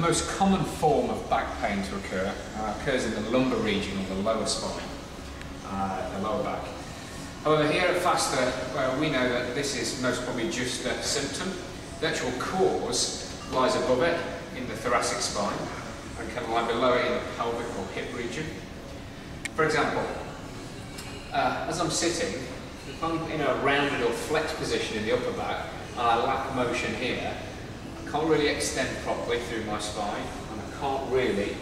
most common form of back pain to occur occurs in the lumbar region or the lower spine, the lower back. However, here at Faster, we know that this is most probably just a symptom. The actual cause lies above it in the thoracic spine and can lie below it in the pelvic or hip region. For example, as I'm sitting, if I'm in a rounded or flexed position in the upper back and I lack motion here, I can't really extend properly through my spine and I can't really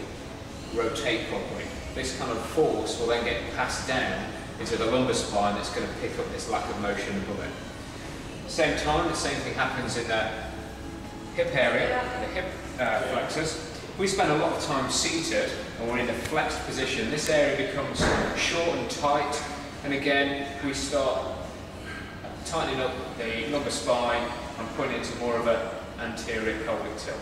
rotate properly. This kind of force will then get passed down into the lumbar spine that's going to pick up this lack of motion above it. At the same time, the same thing happens in the hip area, the hip flexors. If we spend a lot of time seated and we're in a flexed position, this area becomes short and tight, and again we start tightening up the lumbar spine and putting it into more of an anterior pelvic tilt.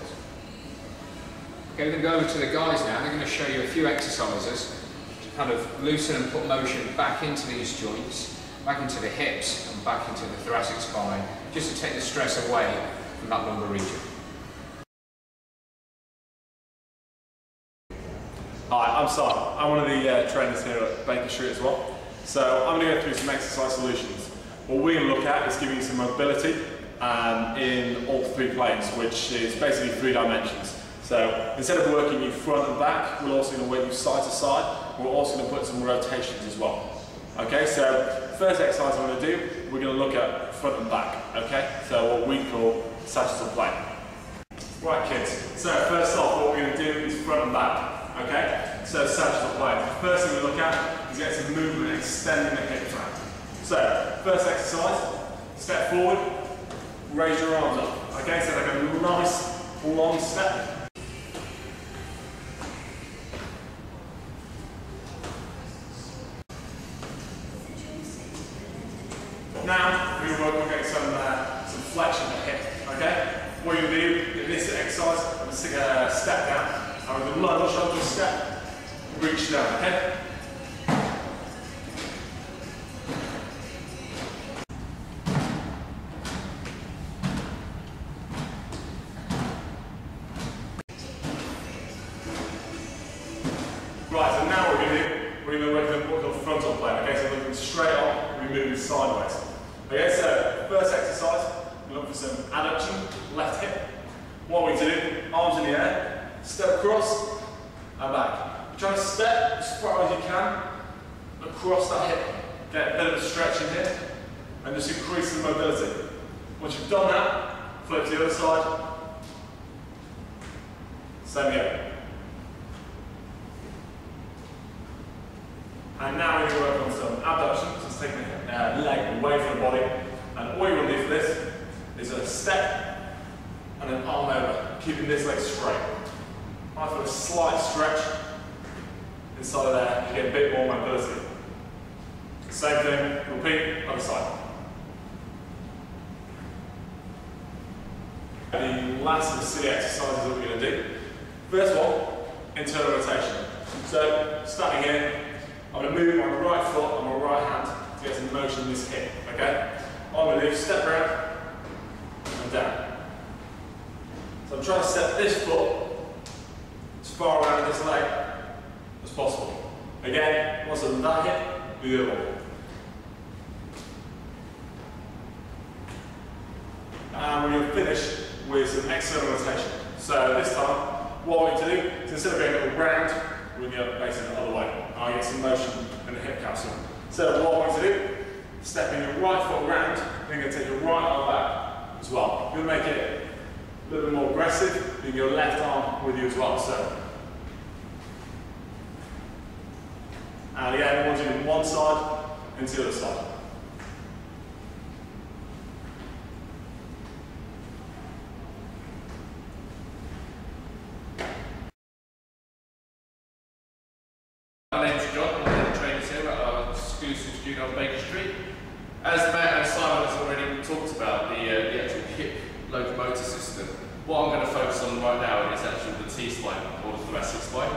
Okay, we're going to go over to the guys now. They're going to show you a few exercises to kind of loosen and put motion back into these joints, back into the hips and back into the thoracic spine, just to take the stress away from that lumbar region. Hi, I'm Simon. I'm one of the trainers here at Backcare as well. So I'm going to go through some exercise solutions. What we're going to look at is giving you some mobility in all three planes, which is basically 3 dimensions. So instead of working you front and back, we're also going to work you side to side. We're also going to put some rotations as well. Okay, so first exercise I'm going to do, we're going to look at front and back. Okay, so what we call sagittal plane. Right kids, so first off what we're going to do is front and back. Okay, so sagittal plane. The first thing we look at is get some movement, extending the hips out. So first exercise, step forward, raise your arms up. Okay, so like a nice long step. Now we work on getting some flexion in the hip. Okay, what you're going to do in this exercise, I'm going to stick a step down. I'm going to lunge onto a step, reach down, okay? Right, so now what we're going to do, we're going to work what we call frontal plane, okay? So looking straight on, we move sideways. Okay, so first exercise, we look for some adduction, left hip. What we do, arms in the air, step across and back. Try to step as far as you can across that hip. Get a bit of a stretch in here and just increase the mobility. Once you've done that, flip to the other side. Same again. And now we're going to work on some abduction, just taking the leg away from the body. And all you're going to do for this is a step and an arm over, keeping this leg straight. After a slight stretch inside of there, you get a bit more mobility. Same thing, repeat, other side. The last of the silly exercises that we're going to do. First one, internal rotation. So, standing here, I'm going to move my right foot and my right hand to get some motion in this hip, okay? I'm going to do step around and down. So I'm trying to step this foot as far around this leg as possible. Again, once I've done that hip, do the other one. And we're going to finish with some external rotation. So this time, what we're going to do is instead of going around, we're going to basically the other way. I get some motion in the hip capsule. So what we're going to do, stepping your right foot around, then you're going to take your right arm back as well. You're going to make it a little bit more aggressive, bring your left arm with you as well. So, and again, we're doing one side into the other side. My name's John, I'm one of the trainers here at our exclusive studio on Baker Street. As Matt and Simon has already talked about, the actual hip locomotor system, what I'm going to focus on right now is actually the T-spine, or the thoracic spine.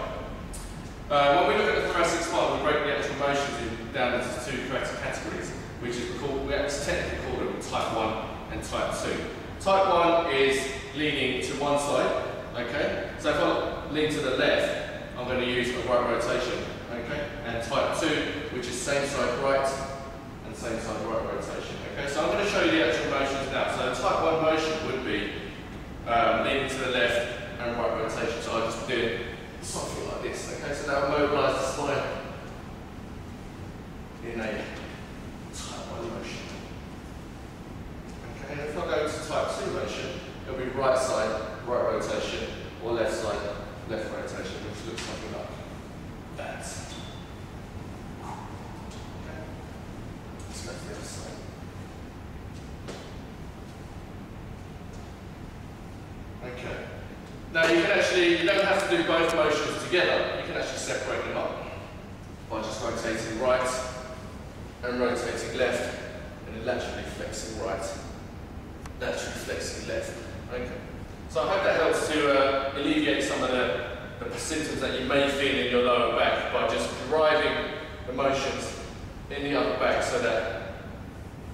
When we look at the thoracic spine, we break the actual motions down into 2 categories, which is called, we technically call them type 1 and type 2. Type 1 is leaning to one side, okay? So if I lean to the left, I'm going to use a right rotation, okay? And type 2, which is same side right and same side right rotation, okay? So I'm going to show you the actual motions now. So type 1 motion would be leaning to the left and right rotation. So I'll just do something like this, okay? So that will mobilise the spine in a type 1 motion. Okay, and if I go to type 2 motion, it'll be right side, right rotation, or left side, left rotation, which looks something like that. Okay. Let's go to the other side. Okay. Now you don't have to do both motions together, you can actually separate them up by just rotating right and rotating left, and then laterally flexing right, laterally flexing left. Okay. So I hope that helps to alleviate some of the symptoms that you may feel in your lower back by just driving the motions in the upper back so that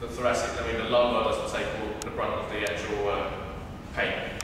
the thoracic, the lumbar doesn't take all the brunt of the actual pain.